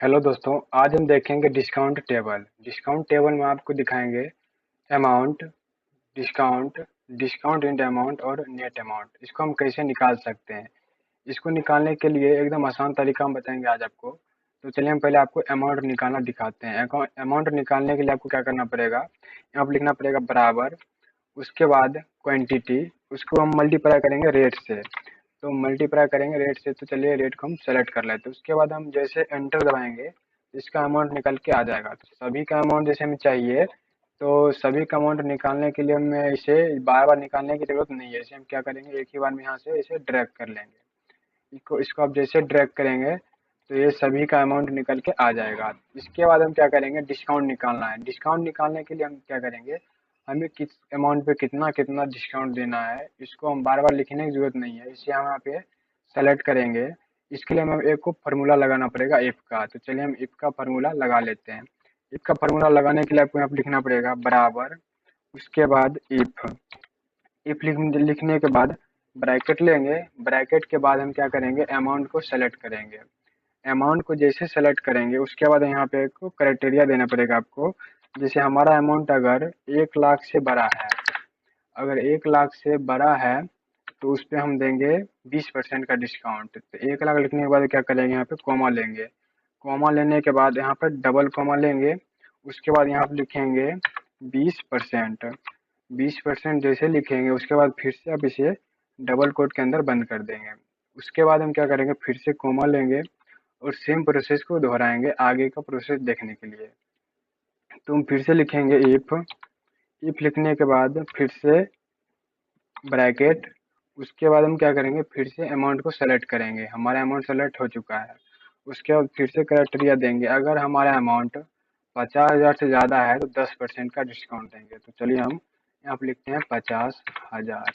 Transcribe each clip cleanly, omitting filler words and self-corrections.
Hello दोस्तों, आज हम देखेंगे डिस्काउंट टेबल। डिस्काउंट टेबल में आपको दिखाएंगे amount, discount, discount in amount और नेट अमाउंट। इसको हम कैसे निकाल सकते हैं। इसको निकालने के लिए एकदम आसान तरीका हम बताएंगे आज आपको। तो चलिए हम पहले आपको अमाउंट निकालना दिखाते हैं। अमाउंट निकालने के लिए आपको क्या करना पड़ेगा, यहाँ पर लिखना पड़ेगा बराबर, उसके बाद क्वांटिटी, उसको हम मल्टीप्लाई करेंगे रेट से। तो मल्टीप्लाई करेंगे रेट से, तो चलिए रेट को हम सेलेक्ट कर लेते हैं। उसके बाद हम जैसे एंटर दबाएंगे इसका अमाउंट निकल के आ जाएगा। तो सभी का अमाउंट जैसे हमें चाहिए, तो सभी का अमाउंट निकालने के लिए हमें इसे बार बार निकालने की जरूरत नहीं है। इसे हम क्या करेंगे, एक ही बार में यहाँ से इसे ड्रैग कर लेंगे। इसको आप जैसे ड्रैग करेंगे तो ये सभी का अमाउंट निकल के आ जाएगा। इसके बाद हम क्या करेंगे, डिस्काउंट निकालना है। डिस्काउंट निकालने के लिए हम क्या करेंगे, हमें किस अमाउंट पे कितना कितना डिस्काउंट देना है, इसको हम बार बार लिखने की जरूरत नहीं है। इसे हम यहाँ पे सेलेक्ट करेंगे। इसके लिए हमें एक को फार्मूला लगाना पड़ेगा इफ का। तो चलिए हम इफ का फार्मूला लगा लेते हैं। इफ का फार्मूला लगाने के लिए आपको यहाँ पे लिखना पड़ेगा बराबर, उसके बाद इफ लिखने के बाद ब्रैकेट लेंगे। ब्रैकेट के बाद हम क्या करेंगे, अमाउंट को सेलेक्ट करेंगे। अमाउंट को जैसे सेलेक्ट करेंगे उसके बाद यहाँ पे एक क्राइटेरिया देना पड़ेगा आपको। जैसे हमारा अमाउंट अगर 1 लाख से बड़ा है, अगर 1 लाख से बड़ा है तो उस पे हम देंगे 20% का डिस्काउंट। तो 1 लाख लिखने के बाद क्या करेंगे, यहाँ पे कॉमा लेंगे। कॉमा लेने के बाद यहाँ पर डबल कॉमा लेंगे। उसके बाद यहाँ पे लिखेंगे 20%। 20% जैसे लिखेंगे उसके बाद फिर से आप इसे डबल कोट के अंदर बंद कर देंगे। उसके बाद हम क्या करेंगे, फिर से कॉमा लेंगे और सेम प्रोसेस को दोहराएंगे आगे का प्रोसेस देखने के लिए। तो हम फिर से लिखेंगे इफ लिखने के बाद फिर से ब्रैकेट। उसके बाद हम क्या करेंगे, फिर से अमाउंट को सेलेक्ट करेंगे। हमारा अमाउंट सेलेक्ट हो चुका है। उसके बाद फिर से क्राइटेरिया देंगे, अगर हमारा अमाउंट 50,000 से ज़्यादा है तो 10% का डिस्काउंट देंगे। तो चलिए हम यहाँ पे लिखते हैं 50,000।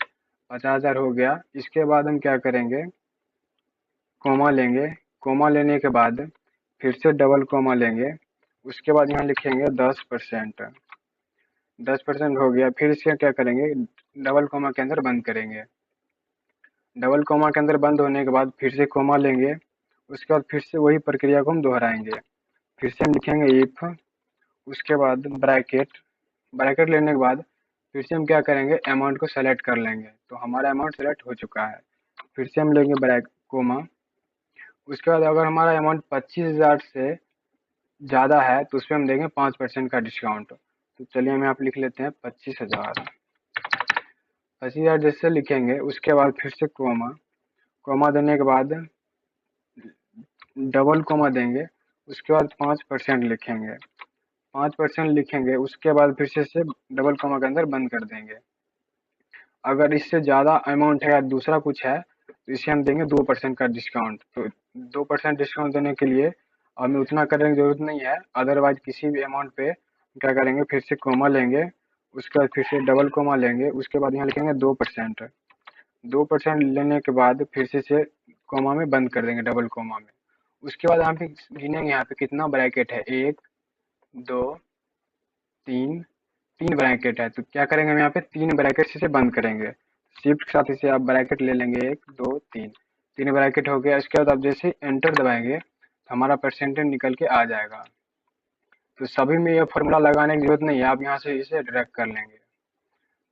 50,000 हो गया। इसके बाद हम क्या करेंगे, कॉमा लेंगे। कॉमा लेने के बाद फिर से डबल कॉमा लेंगे। उसके बाद यहाँ लिखेंगे 10%। 10% हो गया। फिर इसका क्या करेंगे, डबल कॉमा के अंदर बंद करेंगे। डबल कॉमा के अंदर बंद होने के बाद फिर से कॉमा लेंगे। उसके बाद फिर से वही प्रक्रिया को हम दोहराएंगे। फिर से हम लिखेंगे इफ, उसके बाद ब्रैकेट। ब्रैकेट लेने के बाद फिर से हम क्या करेंगे, अमाउंट को सेलेक्ट कर लेंगे। तो हमारा अमाउंट सेलेक्ट हो चुका है। फिर से हम लेंगे ब्रैक कोमा। उसके बाद अगर हमारा अमाउंट 25,000 से ज़्यादा है तो उस पर हम देंगे 5% का डिस्काउंट। तो चलिए हम यहाँ पे लिख लेते हैं 25,000। 25,000 जैसे लिखेंगे उसके बाद फिर से कोमा। कोमा देने के बाद डबल कोमा देंगे। उसके बाद 5% लिखेंगे। 5% लिखेंगे उसके बाद फिर से डबल कोमा के अंदर बंद कर देंगे। अगर इससे ज़्यादा अमाउंट है या दूसरा कुछ है तो इसे हम देंगे 2% का डिस्काउंट। तो 2% डिस्काउंट देने के लिए हमें उतना करने की ज़रूरत नहीं है। अदरवाइज किसी भी अमाउंट पे क्या करेंगे, फिर से कोमा लेंगे। उसके बाद फिर से डबल कोमा लेंगे। उसके बाद यहाँ लिखेंगे 2%। 2% लेने के बाद फिर से कोमा में बंद कर देंगे, डबल कोमा में। उसके बाद यहाँ पे गिनेंगे, यहाँ पे कितना ब्रैकेट है, 1 2 3। 3 ब्रैकेट है। तो क्या करेंगे, हम यहाँ पे 3 ब्रैकेट से बंद करेंगे। शिफ्ट के साथ इसे आप ब्रैकेट ले लेंगे, 1 2 3। 3 ब्रैकेट हो गया। इसके बाद आप जैसे एंटर दबाएंगे तो हमारा परसेंटेज निकल के आ जाएगा। तो सभी में ये फॉर्मूला लगाने की जरूरत नहीं है, आप यहाँ से इसे ड्रैग कर लेंगे।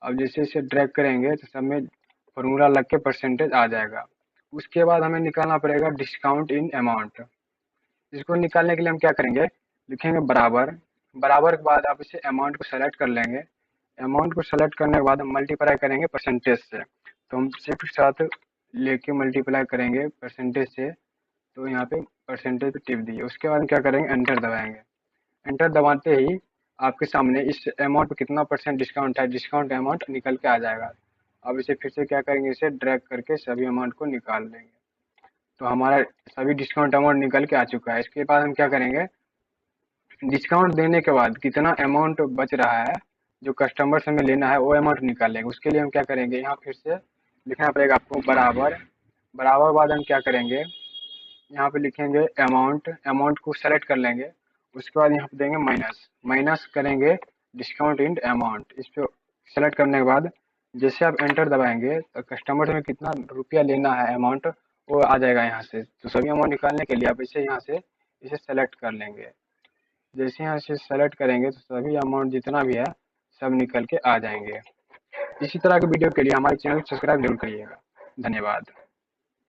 अब जैसे इसे ड्रैग करेंगे तो सब में फॉर्मूला लग के परसेंटेज आ जाएगा। उसके बाद हमें निकालना पड़ेगा डिस्काउंट इन अमाउंट। इसको निकालने के लिए हम क्या करेंगे, लिखेंगे बराबर। बराबर के बाद आप इसे अमाउंट को सेलेक्ट कर लेंगे। अमाउंट को सेलेक्ट करने के बाद हम मल्टीप्लाई करेंगे परसेंटेज से। तो हम शिफ्ट के साथ लेके मल्टीप्लाई करेंगे परसेंटेज से। तो यहाँ पे परसेंटेज पे टिप दिए। उसके बाद क्या करेंगे, एंटर दबाएंगे। एंटर दबाते ही आपके सामने इस अमाउंट पे कितना परसेंट डिस्काउंट है, डिस्काउंट अमाउंट निकल के आ जाएगा। अब इसे फिर से क्या करेंगे, इसे ड्रैग करके सभी अमाउंट को निकाल लेंगे। तो हमारा सभी डिस्काउंट अमाउंट निकल के आ चुका है। इसके बाद हम क्या करेंगे, डिस्काउंट देने के बाद कितना अमाउंट बच रहा है जो कस्टमर से हमें लेना है वो अमाउंट निकालेंगे। उसके लिए हम क्या करेंगे, यहाँ फिर से लिखना पड़ेगा आपको बराबर। बराबर बाद हम क्या करेंगे, यहाँ पे लिखेंगे अमाउंट। अमाउंट को सेलेक्ट कर लेंगे। उसके बाद यहाँ पे देंगे माइनस। माइनस करेंगे डिस्काउंट इन अमाउंट। इस पे सेलेक्ट करने के बाद जैसे आप एंटर दबाएंगे तो कस्टमर से हमें कितना रुपया लेना है अमाउंट वो आ जाएगा यहाँ से। तो सभी अमाउंट निकालने के लिए आप इसे यहाँ से इसे सेलेक्ट कर लेंगे। जैसे यहाँ से सेलेक्ट करेंगे तो सभी अमाउंट जितना भी है सब निकल के आ जाएंगे। इसी तरह के वीडियो के लिए हमारे चैनल को सब्सक्राइब जरूर करिएगा। धन्यवाद।